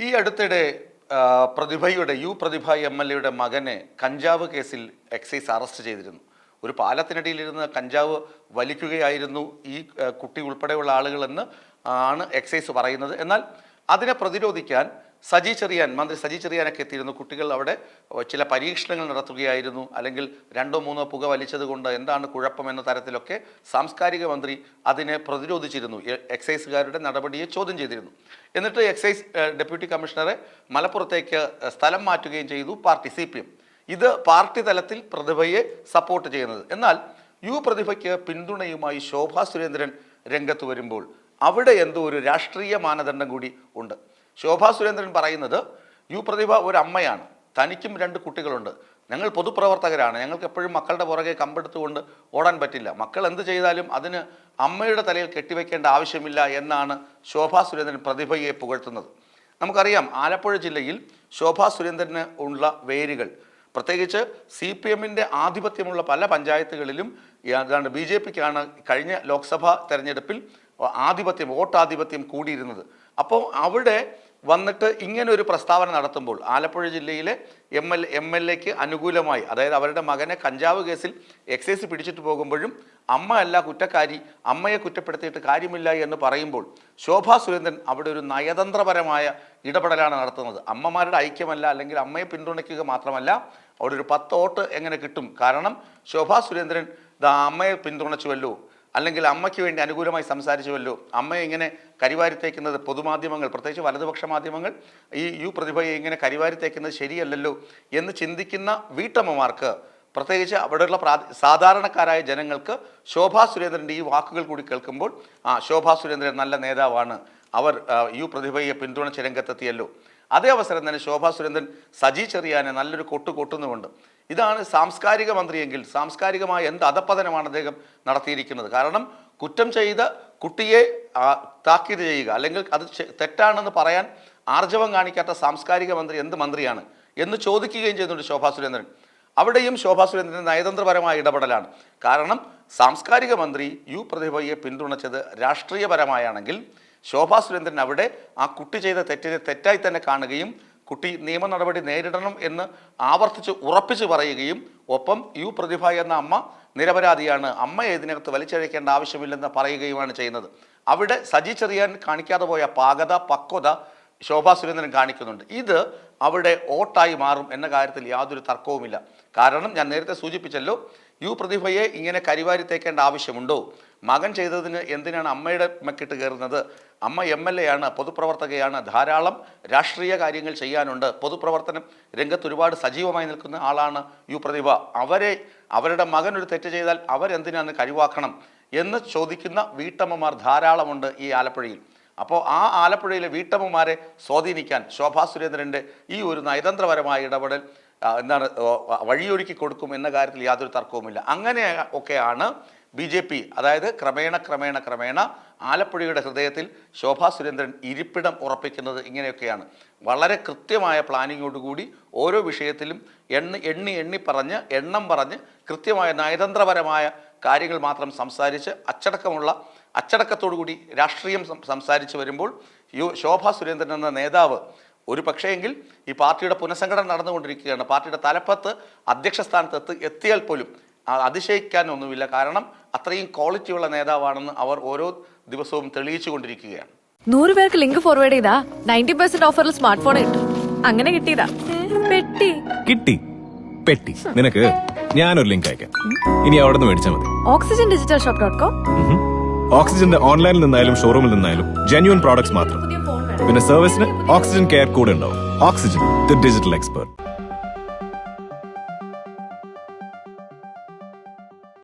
ഈ അടുത്തിടെ പ്രതിഭയുടെ പ്രതിഭ MLA മകനെ കഞ്ചാവ് കേസിൽ എക്സൈസ് അറസ്റ്റ് ചെയ്തിരുന്നു. ഒരു പാലത്തിനടിയിലിരുന്ന് കഞ്ചാവ് വലിക്കുകയായിരുന്നു ഈ കുട്ടി ഉൾപ്പെടെയുള്ള ആളുകളെന്ന് ആണ് എക്സൈസ് പറയുന്നത്. എന്നാൽ അതിനെ പ്രതിരോധിക്കാൻ മന്ത്രി സജി ചെറിയാനൊക്കെ എത്തിയിരുന്നു. കുട്ടികൾ അവിടെ ചില പരീക്ഷണങ്ങൾ നടത്തുകയായിരുന്നു, അല്ലെങ്കിൽ 2-3 പുക വലിച്ചത് കൊണ്ട് എന്താണ് കുഴപ്പമെന്ന തരത്തിലൊക്കെ സാംസ്കാരിക മന്ത്രി അതിനെ പ്രതിരോധിച്ചിരുന്നു. എക്സൈസുകാരുടെ നടപടിയെ ചോദ്യം ചെയ്തിരുന്നു. എന്നിട്ട് എക്സൈസ് ഡെപ്യൂട്ടി കമ്മീഷണറെ മലപ്പുറത്തേക്ക് സ്ഥലം മാറ്റുകയും ചെയ്തു പാർട്ടി CPM. ഇത് പാർട്ടി തലത്തിൽ പ്രതിഭയെ സപ്പോർട്ട് ചെയ്യുന്നത്. എന്നാൽ പ്രതിഭയ്ക്ക് പിന്തുണയുമായി ശോഭാ സുരേന്ദ്രൻ രംഗത്ത് വരുമ്പോൾ അവിടെ എന്തോ ഒരു രാഷ്ട്രീയ മാനദണ്ഡം കൂടി ഉണ്ട്. ശോഭാ സുരേന്ദ്രൻ പറയുന്നത് പ്രതിഭ ഒരു അമ്മയാണ്, തനിക്കും 2 കുട്ടികളുണ്ട്, ഞങ്ങൾ പൊതുപ്രവർത്തകരാണ്, ഞങ്ങൾക്ക് എപ്പോഴും മക്കളുടെ പുറകെ കമ്പെടുത്തുകൊണ്ട് ഓടാൻ പറ്റില്ല, മക്കൾ എന്ത് ചെയ്താലും അതിന് അമ്മയുടെ തലയിൽ കെട്ടിവെക്കേണ്ട ആവശ്യമില്ല എന്നാണ് ശോഭാ സുരേന്ദ്രൻ പ്രതിഭയെ പുകഴ്ത്തുന്നത്. നമുക്കറിയാം, ആലപ്പുഴ ജില്ലയിൽ ശോഭാ സുരേന്ദ്രന് ഉള്ള വേരുകൾ പ്രത്യേകിച്ച് CPMന്റെ ആധിപത്യമുള്ള പല പഞ്ചായത്തുകളിലും BJPക്കാണ് കഴിഞ്ഞ ലോക്സഭാ തെരഞ്ഞെടുപ്പിൽ വോട്ടാധിപത്യം കൂടിയിരുന്നത്. അപ്പോൾ അവിടെ വന്നിട്ട് ഇങ്ങനെ ഒരു പ്രസ്താവന നടത്തുമ്പോൾ ആലപ്പുഴ ജില്ലയിലെ MLAക്ക് അനുകൂലമായി, അതായത് അവരുടെ മകനെ കഞ്ചാവ് കേസിൽ എക്സൈസ് പിടിച്ചിട്ട് പോകുമ്പോഴും അമ്മ അല്ല കുറ്റക്കാരി, അമ്മയെ കുറ്റപ്പെടുത്തിയിട്ട് കാര്യമില്ല എന്ന് പറയുമ്പോൾ ശോഭാ സുരേന്ദ്രൻ അവിടെ ഒരു നയതന്ത്രപരമായ ഇടപെടലാണ് നടത്തുന്നത്. അമ്മമാരുടെ ഐക്യമല്ല, അല്ലെങ്കിൽ അമ്മയെ പിന്തുണയ്ക്കുക മാത്രമല്ല, അവിടെ ഒരു 10 വോട്ട് എങ്ങനെ കിട്ടും? കാരണം ശോഭാ സുരേന്ദ്രൻ അമ്മയെ പിന്തുണച്ചുവല്ലോ, അല്ലെങ്കിൽ അമ്മയ്ക്ക് വേണ്ടി അനുകൂലമായി സംസാരിച്ചുവല്ലോ, അമ്മയെ ഇങ്ങനെ കരിവാരിത്തേക്കുന്നത് പൊതുമാധ്യമങ്ങൾ, പ്രത്യേകിച്ച് വലതുപക്ഷ മാധ്യമങ്ങൾ ഈ പ്രതിഭയെ ഇങ്ങനെ കരിവാരിത്തേക്കുന്നത് ശരിയല്ലല്ലോ എന്ന് ചിന്തിക്കുന്ന വീട്ടമ്മമാർക്ക്, പ്രത്യേകിച്ച് അവിടെയുള്ള സാധാരണക്കാരായ ജനങ്ങൾക്ക് ശോഭാ സുരേന്ദ്രൻ്റെ ഈ വാക്കുകൾ കൂടി കേൾക്കുമ്പോൾ ശോഭാ സുരേന്ദ്രൻ നല്ല നേതാവാണ്, അവർ പ്രതിഭയെ പിന്തുണച്ച് രംഗത്തെത്തിയല്ലോ. അതേ അവസരം തന്നെ ശോഭാ സുരേന്ദ്രൻ സജി ചെറിയാനെ നല്ലൊരു കൊട്ടുകൊട്ടുന്നുമുണ്ട്. ഇതാണ് സാംസ്കാരിക മന്ത്രിയെങ്കിൽ സാംസ്കാരികമായ എന്ത് അധപ്പതനമാണ് അദ്ദേഹം നടത്തിയിരിക്കുന്നത്. കാരണം കുറ്റം ചെയ്ത കുട്ടിയെ താക്കീത് ചെയ്യുക, അല്ലെങ്കിൽ അത് തെറ്റാണെന്ന് പറയാൻ ആർജവം കാണിക്കാത്ത സാംസ്കാരിക മന്ത്രി എന്ത് മന്ത്രിയാണ് എന്ന് ചോദിക്കുകയും ചെയ്യുന്നുണ്ട് ശോഭാ സുരേന്ദ്രൻ. അവിടെയും ശോഭാ സുരേന്ദ്രൻ നയതന്ത്രപരമായ ഇടപെടലാണ്. കാരണം സാംസ്കാരിക മന്ത്രി പ്രതിഭയെ പിന്തുണച്ചത് രാഷ്ട്രീയപരമായാണെങ്കിൽ ശോഭാ സുരേന്ദ്രൻ അവിടെ ആ കുട്ടി ചെയ്ത തെറ്റിനെ തെറ്റായി തന്നെ കാണുകയും കുട്ടി നിയമ നടപടി നേരിടണം എന്ന് ഉറപ്പിച്ച് പറയുകയും ഒപ്പം പ്രതിഭ എന്ന അമ്മ നിരപരാധിയാണ്, അമ്മയെ ഇതിനകത്ത് വലിച്ചഴക്കേണ്ട ആവശ്യമില്ലെന്ന് പറയുകയുമാണ് ചെയ്യുന്നത്. അവിടെ സജി ചെറിയാൻ കാണിക്കാതെ പോയ പക്വത ശോഭാ സുരേന്ദ്രൻ കാണിക്കുന്നുണ്ട്. ഇത് അവിടെ വോട്ടായി മാറും എന്ന കാര്യത്തിൽ യാതൊരു തർക്കവുമില്ല. കാരണം ഞാൻ നേരത്തെ സൂചിപ്പിച്ചല്ലോ, പ്രതിഭയെ ഇങ്ങനെ കരിവാരി തേക്കേണ്ട ആവശ്യമുണ്ടോ? മകൻ ചെയ്തതിന് എന്തിനാണ് അമ്മയുടെ മെക്കിട്ട് കയറുന്നത്? അമ്മ MLA ആണ്, പൊതുപ്രവർത്തകയാണ്, ധാരാളം രാഷ്ട്രീയ കാര്യങ്ങൾ ചെയ്യാനുണ്ട്, പൊതുപ്രവർത്തനം രംഗത്ത് ഒരുപാട് സജീവമായി നിൽക്കുന്ന ആളാണ് പ്രതിഭ. അവരുടെ മകൻ ഒരു തെറ്റ് ചെയ്താൽ അവരെന്തിനാണ് കരിവാക്കണം എന്ന് ചോദിക്കുന്ന വീട്ടമ്മമാർ ധാരാളമുണ്ട് ഈ ആലപ്പുഴയിൽ. അപ്പോൾ ആ ആലപ്പുഴയിലെ വീട്ടമ്മമാരെ സ്വാധീനിക്കാൻ ശോഭാ സുരേന്ദ്രൻ്റെ ഈ ഒരു നയതന്ത്രപരമായ ഇടപെടൽ വഴിയൊരുക്കി കൊടുക്കും എന്ന കാര്യത്തിൽ യാതൊരു തർക്കവുമില്ല. അങ്ങനെ ഒക്കെയാണ് BJP, അതായത് ക്രമേണ ആലപ്പുഴയുടെ ഹൃദയത്തിൽ ശോഭാ സുരേന്ദ്രൻ ഇരിപ്പിടം ഉറപ്പിക്കുന്നത്. ഇങ്ങനെയൊക്കെയാണ് വളരെ കൃത്യമായ പ്ലാനിങ്ങോടുകൂടി ഓരോ വിഷയത്തിലും എണ്ണം പറഞ്ഞ് കൃത്യമായ നയതന്ത്രപരമായ കാര്യങ്ങൾ മാത്രം സംസാരിച്ച് അച്ചടക്കത്തോടുകൂടി രാഷ്ട്രീയം സംസാരിച്ച് വരുമ്പോൾ ശോഭാ സുരേന്ദ്രൻ എന്ന നേതാവ് ഒരു പക്ഷേയെങ്കിൽ ഈ പാർട്ടിയുടെ പുനഃസംഘടന നടന്നുകൊണ്ടിരിക്കുകയാണ്, പാർട്ടിയുടെ തലപ്പത്ത് അധ്യക്ഷ സ്ഥാനത്ത് എത്തിയാൽ പോലും അതിശയിക്കാനൊന്നുമില്ല. കാരണം അത്രയും ക്വാളിറ്റിയുള്ള നേതാവാണെന്ന് അവർ ഓരോ ദിവസവും തെളിയിച്ചു കൊണ്ടിരിക്കുകയാണ്. 100 പേർക്ക് ലിങ്ക് ഫോർവേഡ് ചെയ്താ 90% ഓഫറിൽ സ്മാർട്ട് ഫോൺ കിട്ടും. അങ്ങനെ കിട്ടിയതാ പെട്ടി. നിനക്ക് ഞാനൊരു ലിങ്ക് അയക്കാം, ഇനി അവിടെ നിന്ന് മേടിച്ചാൽ മതി. oxygendigitalshop.com. ഓക്സിജന്റെ ഓൺലൈനിൽ നിന്നായാലും ഷോറൂമിൽ നിന്നായാലും ജെന്യുവൻ പ്രോഡക്ട്സ് മാത്രം. പിന്നെ സർവീസിന് ഓക്സിജൻ കെയർ കൂടെ ഉണ്ടാവും. Oxygen, the digital expert.